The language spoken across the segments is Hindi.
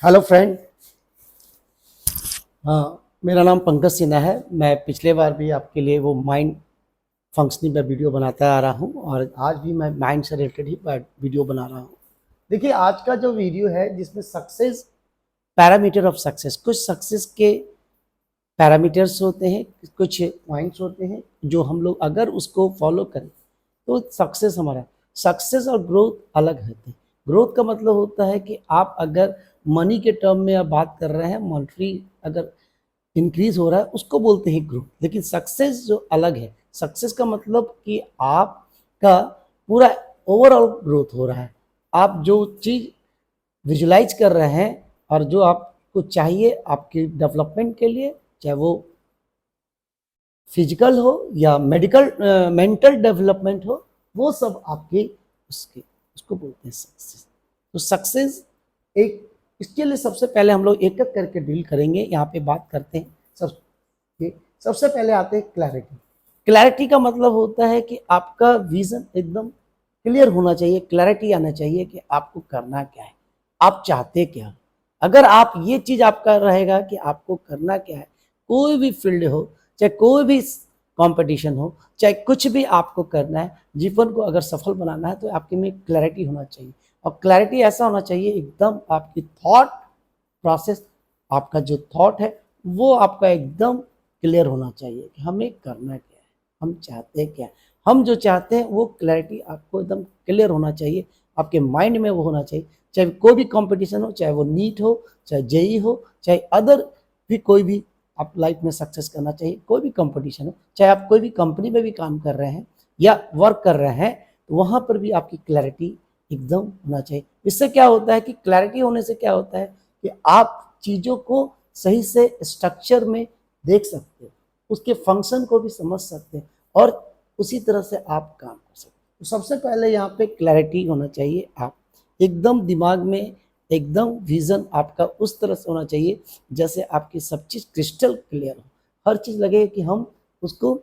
Hello friend. हाँ, मेरा नाम पंकज सिन्हा है। मैं पिछले बार भी आपके लिए वो माइंड फंक्शनिंग पर वीडियो बनाता आ रहा हूँ और आज भी मैं माइंड से रिलेटेड ही वीडियो बना रहा हूँ। देखिए, आज का जो वीडियो है जिसमें सक्सेस, पैरामीटर ऑफ सक्सेस, कुछ सक्सेस के पैरामीटर्स होते हैं, कुछ पॉइंट्स होते हैं जो हम लोग अगर उसको फॉलो करें तो सक्सेस हमारा। सक्सेस और ग्रोथ अलग होते हैं। ग्रोथ का मतलब होता है कि आप अगर मनी के टर्म में आप बात कर रहे हैं, मॉनेटरी अगर इंक्रीज हो रहा है उसको बोलते हैं ग्रोथ। लेकिन सक्सेस जो अलग है, सक्सेस का मतलब कि आपका पूरा ओवरऑल ग्रोथ हो रहा है। आप जो चीज़ विजुलाइज कर रहे हैं और जो आपको चाहिए आपके डेवलपमेंट के लिए, चाहे वो फिजिकल हो या मेडिकल मेंटल डेवलपमेंट हो, वो सब आपके उसके उसको बोलते हैं सक्सेस। तो सक्सेस एक, इसके लिए सबसे पहले हम लोग एक एक करके डील करेंगे। यहाँ पे बात करते हैं सबसे पहले आते हैं क्लैरिटी। क्लैरिटी का मतलब होता है कि आपका विजन एकदम क्लियर होना चाहिए, क्लैरिटी आना चाहिए कि आपको करना क्या है, आप चाहते क्या। अगर आप ये चीज आपका रहेगा कि आपको करना क्या है, कोई भी फील्ड हो, चाहे कोई भी कंपटीशन हो, चाहे कुछ भी आपको करना है, जीवन को अगर सफल बनाना है तो आपके में क्लैरिटी होना चाहिए। और क्लैरिटी ऐसा होना चाहिए एकदम आपकी थॉट प्रोसेस, आपका जो थॉट है वो आपका एकदम क्लियर होना चाहिए कि हमें करना क्या है, हम चाहते हैं क्या। हम जो चाहते हैं वो क्लैरिटी आपको एकदम क्लियर होना चाहिए, आपके माइंड में वो होना चाहिए। चाहे कोई भी कंपटीशन हो, चाहे वो नीट हो, चाहे जेई हो, चाहे अदर भी कोई भी आप लाइफ में सक्सेस करना चाहिए, कोई भी कंपटीशन हो, चाहे आप कोई भी कंपनी में भी काम कर रहे हैं या वर्क कर रहे हैं, तो वहाँ पर भी आपकी क्लैरिटी एकदम होना चाहिए। इससे क्या होता है कि क्लैरिटी होने से क्या होता है कि आप चीज़ों को सही से स्ट्रक्चर में देख सकते हो, उसके फंक्शन को भी समझ सकते हैं और उसी तरह से आप काम कर सकते हैं। तो सबसे पहले यहाँ पे क्लैरिटी होना चाहिए। आप एकदम दिमाग में एकदम विजन आपका उस तरह से होना चाहिए जैसे आपकी सब चीज़ क्रिस्टल क्लियर हो, हर चीज़ लगे कि हम उसको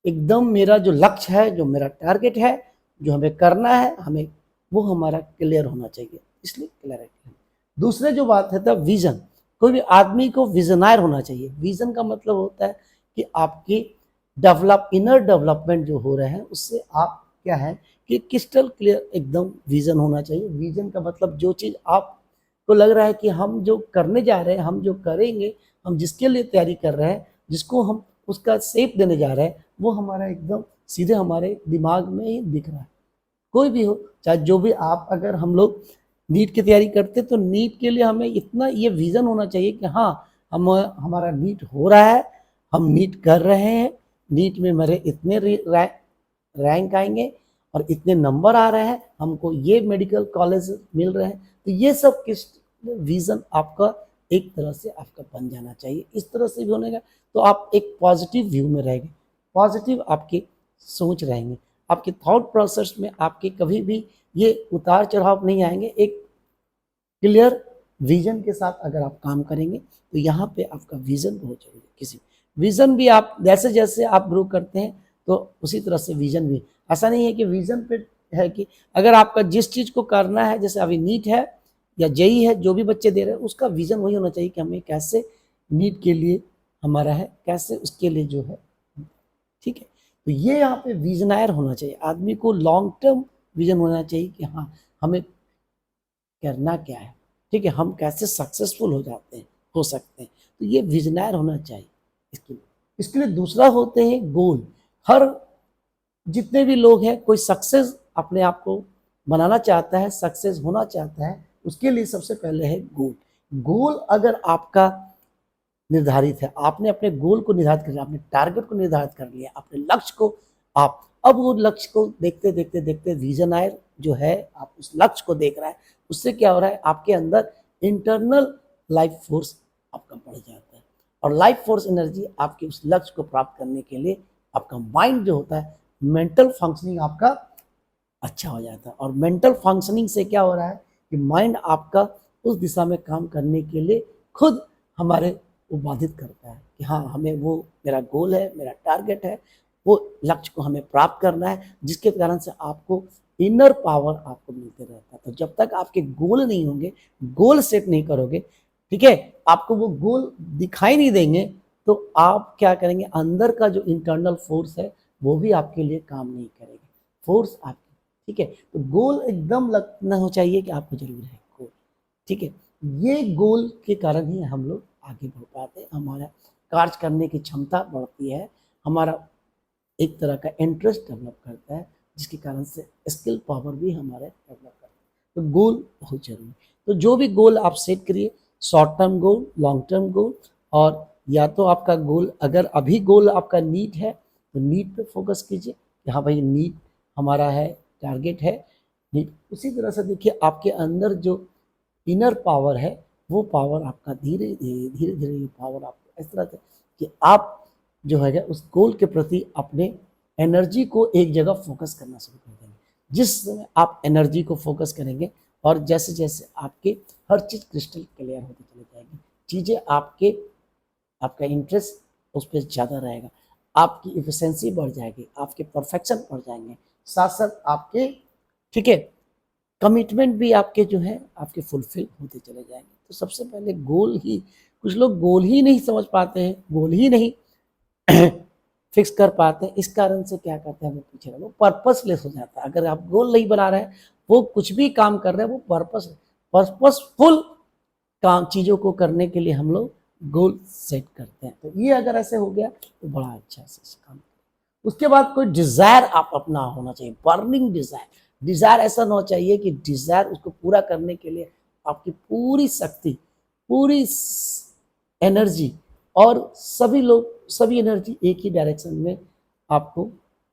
एकदम, मेरा जो लक्ष्य है, जो मेरा टारगेट है, जो हमें करना है, हमें वो हमारा क्लियर होना चाहिए, इसलिए क्लैरिटी। दूसरे जो बात है तब विजन। कोई भी आदमी को विजनायर होना चाहिए। विजन का मतलब होता है कि आपकी इनर डेवलपमेंट जो हो रहे हैं उससे आप क्या है कि क्रिस्टल क्लियर एकदम विजन होना चाहिए। विजन का मतलब जो चीज़ आपको लग रहा है कि हम जो करने जा रहे हैं, हम जो करेंगे, हम जिसके लिए तैयारी कर रहे हैं, जिसको हम उसका शेप देने जा रहे हैं, वो हमारा एकदम सीधे हमारे दिमाग में ही दिख रहा है। कोई भी हो, चाहे जो भी आप, अगर हम लोग नीट की तैयारी करते तो नीट के लिए हमें इतना ये विजन होना चाहिए कि हाँ, हम हमारा नीट हो रहा है, हम नीट कर रहे हैं, नीट में मेरे इतने रैंक आएंगे और इतने नंबर आ रहे हैं, हमको ये मेडिकल कॉलेज मिल रहे हैं। तो ये सब किस विजन आपका एक तरह से आपका बन जाना चाहिए। इस तरह से भी होने का तो आप एक पॉजिटिव व्यू में रहेंगे, पॉजिटिव आपकी सोच रहेंगे, आपके थॉट प्रोसेस में आपके कभी भी ये उतार चढ़ाव नहीं आएंगे। एक क्लियर विजन के साथ अगर आप काम करेंगे तो यहाँ पे आपका विजन बहुत जरूरी है। किसी विजन भी आप जैसे जैसे आप ग्रो करते हैं तो उसी तरह से विजन भी, ऐसा नहीं है कि विजन पे है कि अगर आपका जिस चीज़ को करना है, जैसे अभी नीट है या जेई है, जो भी बच्चे दे रहे हैं उसका विजन वही होना चाहिए कि हमें कैसे नीट के लिए हमारा है, कैसे उसके लिए जो है, ठीक है। तो ये यहाँ पे विजनायर होना चाहिए, आदमी को लॉन्ग टर्म विजन होना चाहिए कि हाँ, हमें करना क्या है, ठीक है, हम कैसे सक्सेसफुल हो जाते हैं, हो सकते हैं। तो ये विजनर होना चाहिए इसके लिए दूसरा होते हैं गोल। हर जितने भी लोग हैं, कोई सक्सेस अपने आप को बनाना चाहता है, सक्सेस होना चाहता है, उसके लिए सबसे पहले है गोल। गोल अगर आपका निर्धारित है, आपने अपने गोल को निर्धारित कर लिया, आपने टारगेट को निर्धारित कर लिया, अपने लक्ष्य को, आप अब वो लक्ष्य को देखते देखते देखते विजनायर जो है, आप उस लक्ष्य को देख रहा है, उससे क्या हो रहा है, आपके अंदर इंटरनल लाइफ फोर्स आपका बढ़ जाता है। और लाइफ फोर्स एनर्जी आपके उस लक्ष्य को प्राप्त करने के लिए आपका माइंड जो होता है, मेंटल फंक्शनिंग आपका अच्छा हो जाता है। और मेंटल फंक्शनिंग से क्या हो रहा है कि माइंड आपका उस दिशा में काम करने के लिए खुद हमारे वो बाधित करता है कि हाँ, हमें वो, मेरा गोल है, मेरा टारगेट है, वो लक्ष्य को हमें प्राप्त करना है, जिसके कारण से आपको इनर पावर आपको मिलते रहता है। तो जब तक आपके गोल नहीं होंगे, गोल सेट नहीं करोगे, ठीक है, आपको वो गोल दिखाई नहीं देंगे, तो आप क्या करेंगे, अंदर का जो इंटरनल फोर्स है वो भी आपके लिए काम नहीं करेगी, फोर्स आपकी, ठीक है। तो गोल एकदम लगना हो चाहिए कि आपको जरूर है गोल, ठीक है। ये गोल के कारण ही हम लोग आगे बढ़ पाते हैं, हमारा कार्य करने की क्षमता बढ़ती है, हमारा एक तरह का इंटरेस्ट डेवलप करता है, जिसके कारण से स्किल पावर भी हमारे डेवलप करता है। तो गोल बहुत जरूरी। तो जो भी गोल आप सेट करिए, short term goal, long term goal, और या तो आपका गोल, अगर अभी गोल आपका नीट है तो नीट पे फोकस कीजिए कि हाँ भाई नीट हमारा है, टारगेट है नीट। उसी तरह से देखिए आपके अंदर जो इनर पावर है, वो पावर आपका धीरे धीरे धीरे ये पावर आपको इस तरह से कि आप जो है उस गोल के प्रति अपने एनर्जी को एक जगह फोकस करना शुरू कर देंगे। जिस समय आप एनर्जी को फोकस करेंगे और जैसे जैसे आपके हर चीज़ क्रिस्टल क्लियर होती चली जाएगी, चीज़ें आपका इंटरेस्ट उस पर ज़्यादा रहेगा, आपकी इफिशिएंसी बढ़ जाएगी, आपके परफेक्शन बढ़ जाएंगे, साथ साथ आपके, ठीक है, कमिटमेंट भी आपके जो है आपके फुलफिल होते चले जाएंगे। तो सबसे पहले गोल ही, कुछ लोग गोल ही नहीं समझ पाते हैं, गोल ही नहीं फिक्स कर पाते हैं, इस कारण से क्या करते हैं वो पीछे रहो, पर्पसलेस हो जाता है। अगर आप गोल नहीं बना रहे हैं, वो कुछ भी काम कर रहे हैं, वो पर्पसफुल काम चीज़ों को करने के लिए हम लोग गोल सेट करते हैं। तो ये अगर ऐसे हो गया तो बड़ा अच्छा से काम। उसके बाद कोई डिज़ायर आप अपना होना चाहिए, बर्निंग डिज़ायर। डिज़ायर ऐसा ना हो चाहिए कि डिज़ायर उसको पूरा करने के लिए आपकी पूरी शक्ति, पूरी एनर्जी और सभी एनर्जी एक ही डायरेक्शन में आपको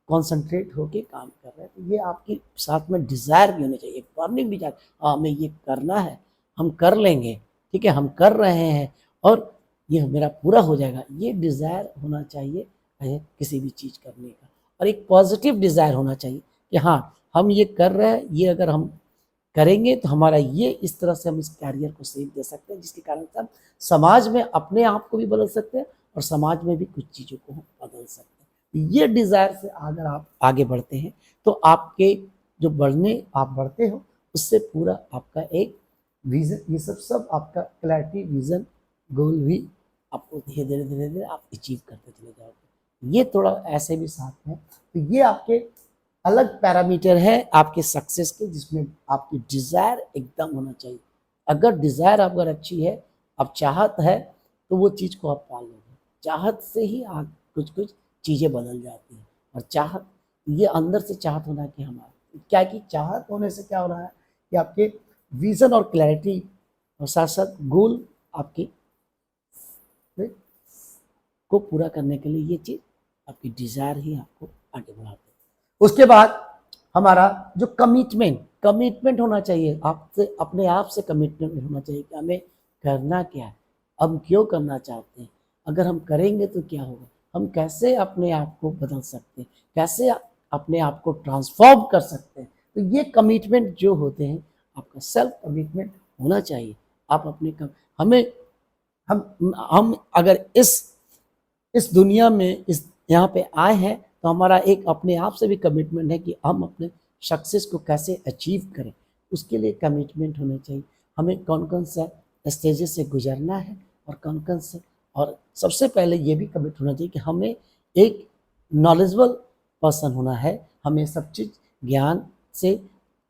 कॉन्सेंट्रेट होके काम कर रहे हैं। तो ये आपकी साथ में डिज़ायर भी होनी चाहिए, बर्निंग डिज़ायर, हाँ हमें ये करना है, हम कर लेंगे, ठीक है, हम कर रहे हैं और ये मेरा पूरा हो जाएगा। ये डिज़ायर होना चाहिए किसी भी चीज़ करने का। और एक पॉजिटिव डिज़ायर होना चाहिए कि हाँ हम ये कर रहे हैं, ये अगर हम करेंगे तो हमारा ये इस तरह से हम इस कैरियर को सेव दे सकते हैं, जिसके कारण से हम समाज में अपने आप को भी बदल सकते हैं और समाज में भी कुछ चीज़ों को हम बदल सकते हैं। ये डिज़ायर से अगर आप आगे बढ़ते हैं तो आपके जो आप बढ़ते हो, उससे पूरा आपका एक विजन, ये सब आपका क्लैरिटी, विजन, गोल भी आपको धीरे धीरे धीरे धीरे आप अचीव करते चले जाओगे। ये थोड़ा ऐसे भी साथ में, तो ये आपके अलग पैरामीटर है आपके सक्सेस के, जिसमें आपकी डिज़ायर एकदम होना चाहिए। अगर डिज़ायर अगर अच्छी है, अब चाहत है, तो वो चीज़ को आप पा लोगे। चाहत से ही आप कुछ कुछ चीज़ें बदल जाती हैं। और चाहत, ये अंदर से चाहत होना कि हमारा क्या, कि चाहत होने से क्या हो रहा है कि आपके विज़न और क्लैरिटी और साथ साथ गोल आपके को पूरा करने के लिए ये चीज़ आपकी डिज़ायर ही आपको आगे बढ़ाती है। उसके बाद हमारा जो कमिटमेंट होना चाहिए, आपसे अपने आप से कमिटमेंट होना चाहिए कि हमें करना क्या है, हम क्यों करना चाहते हैं, अगर हम करेंगे तो क्या होगा, हम कैसे अपने आप को बदल सकते हैं, कैसे अपने आप को ट्रांसफॉर्म कर सकते हैं। तो ये कमिटमेंट जो होते हैं, आपका सेल्फ कमिटमेंट होना चाहिए। आप अपने हमें हम अगर इस दुनिया में इस यहाँ पे आए हैं, तो हमारा एक अपने आप से भी कमिटमेंट है कि हम अपने सक्सेस को कैसे अचीव करें, उसके लिए कमिटमेंट होना चाहिए। हमें कौन कौन सा स्टेजेस से गुजरना है और कौन कौन से, और सबसे पहले ये भी कमिट होना चाहिए कि हमें एक नॉलेजेबल पर्सन होना है, हमें सब चीज़ ज्ञान से,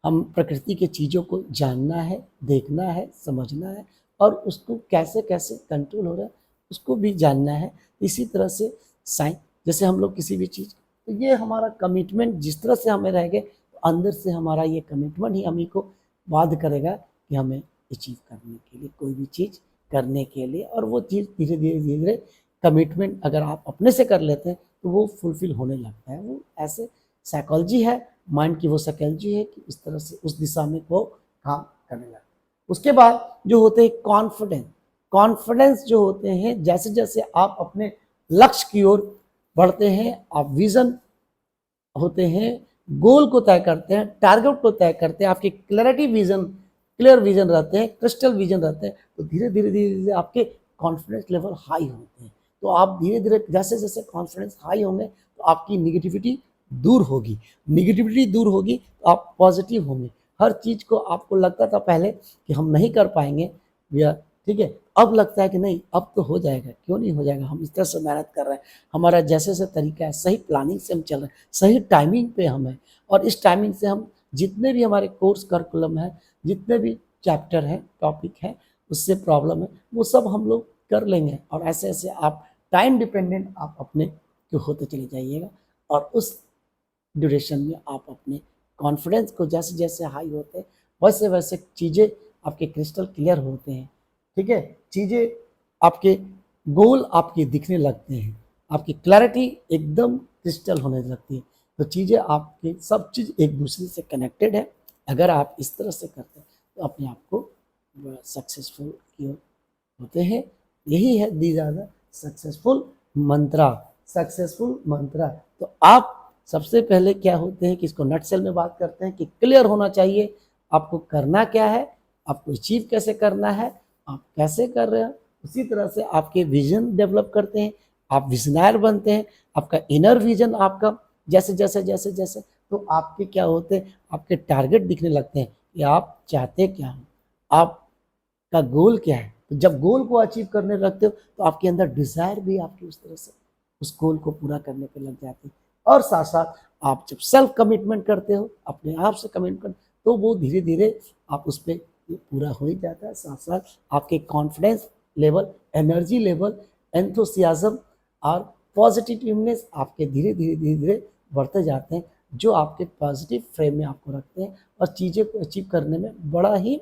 हम प्रकृति के चीज़ों को जानना है, देखना है, समझना है और उसको कैसे कैसे कंट्रोल हो रहा है उसको भी जानना है। इसी तरह से साइंस, जैसे हम लोग किसी भी चीज़, तो ये हमारा कमिटमेंट जिस तरह से हमें रहेगा, तो अंदर से हमारा ये कमिटमेंट ही हमें को बाध्य करेगा कि हमें अचीव करने के लिए, कोई भी चीज़ करने के लिए। और वो चीज़ धीरे धीरे धीरे धीरे कमिटमेंट अगर आप अपने से कर लेते हैं तो वो फुलफिल होने लगता है। वो ऐसे साइकोलॉजी है, माइंड की वो साइकोलॉजी है कि इस तरह से उस दिशा में वो काम करने लगता है। उसके बाद जो होते हैं कॉन्फिडेंस जो होते हैं, जैसे जैसे आप अपने लक्ष्य की ओर बढ़ते हैं, आप विजन होते हैं, गोल को तय करते हैं, टारगेट को तय करते हैं, आपके क्लियर विजन रहते हैं, क्रिस्टल विजन रहते हैं, तो धीरे धीरे धीरे धीरे आपके कॉन्फिडेंस लेवल हाई होते हैं। तो आप धीरे धीरे जैसे जैसे कॉन्फिडेंस हाई होंगे तो आपकी निगेटिविटी दूर होगी, निगेटिविटी दूर होगी तो आप पॉजिटिव होंगे। हर चीज़ को आपको लगता था पहले कि हम नहीं कर पाएंगे या ठीक है, अब लगता है कि नहीं अब तो हो जाएगा, क्यों नहीं हो जाएगा, हम इस तरह से मेहनत कर रहे हैं, हमारा जैसे तरीका है, सही प्लानिंग से हम चल रहे हैं, सही टाइमिंग पे हम हैं, और इस टाइमिंग से हम जितने भी हमारे कोर्स करिकुलम है, जितने भी चैप्टर हैं, टॉपिक है, उससे प्रॉब्लम है, वो सब हम लोग कर लेंगे। और ऐसे ऐसे आप टाइम डिपेंडेंट आप अपने को होते चले जाइएगा, और उस ड्यूरेशन में आप अपने कॉन्फिडेंस को जैसे जैसे हाई होते हैं वैसे वैसे चीज़ें आपके क्रिस्टल क्लियर होते हैं, ठीक है, चीज़ें आपके गोल आपके दिखने लगते हैं, आपकी क्लैरिटी एकदम क्रिस्टल होने लगती है, तो चीज़ें आपके सब चीज़ एक दूसरे से कनेक्टेड है। अगर आप इस तरह से करते हैं तो अपने आप को सक्सेसफुल की ओर होते हैं। यही है these are the successful mantra, successful mantra. तो आप सबसे पहले क्या होते हैं कि इसको नटसेल में बात करते हैं कि क्लियर होना चाहिए आपको करना क्या है, आपको अचीव कैसे करना है, आप कैसे कर रहे हैं। उसी तरह से आपके विजन डेवलप करते हैं, आप विजनर बनते हैं, आपका इनर विजन आपका जैसे जैसे जैसे जैसे तो आपके क्या होते हैं, आपके टारगेट दिखने लगते हैं कि आप चाहते क्या हो, आपका गोल क्या है। तो जब गोल को अचीव करने लगते हो तो आपके अंदर डिजायर भी आपकी उस तरह से उस गोल को पूरा करने पे लग जाती है। और साथ साथ आप जब सेल्फ कमिटमेंट करते हो, अपने आप से कमिटमेंट, तो वो धीरे धीरे आप उस पर पूरा हो ही जाता है। साथ साथ आपके confidence level, energy level, enthusiasm और पॉजिटिवनेस आपके धीरे धीरे धीरे धीरे बढ़ते जाते हैं, जो आपके पॉजिटिव फ्रेम में आपको रखते हैं और चीज़ें को अचीव करने में बड़ा ही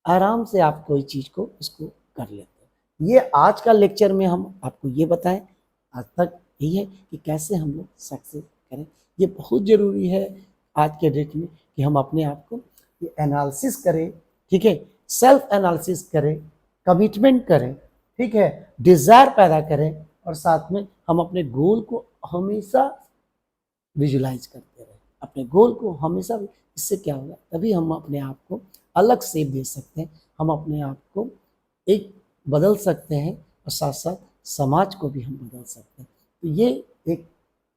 आराम से आप कोई चीज़ को इसको कर लेते हैं। ये आज का लेक्चर में हम आपको ये बताएं, आज तक यही है कि कैसे हम लोग सक्सेस करें। ये बहुत ज़रूरी है आज के डेट में कि हम अपने आप को ये एनालिसिस करें, ठीक है, सेल्फ एनालिसिस करें, कमिटमेंट करें, ठीक है, डिज़ायर पैदा करें, और साथ में हम अपने गोल को हमेशा विजुलाइज करते रहे, अपने गोल को हमेशा। इससे क्या होगा, तभी हम अपने आप को अलग शेप दे सकते हैं, हम अपने आप को एक बदल सकते हैं, और साथ साथ समाज को भी हम बदल सकते हैं। तो ये एक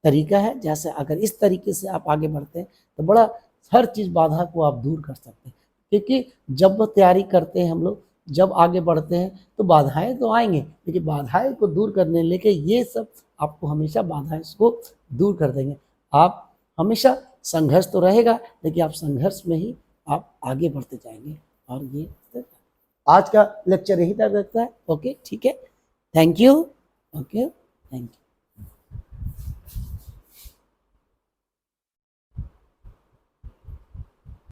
तरीका है, जैसे अगर इस तरीके से आप आगे बढ़ते हैं तो बड़ा हर चीज़ बाधा को आप दूर कर सकते हैं, क्योंकि जब वो तैयारी करते हैं हम लोग, जब आगे बढ़ते हैं तो बाधाएं तो आएंगे, लेकिन बाधाएं को दूर करने लेके ये सब आपको हमेशा बाधाएं को दूर कर देंगे। आप हमेशा संघर्ष तो रहेगा, लेकिन आप संघर्ष में ही आप आगे बढ़ते जाएंगे। और ये आज का लेक्चर यही तक रखता है। ओके, ठीक है, thank you. Okay, thank you.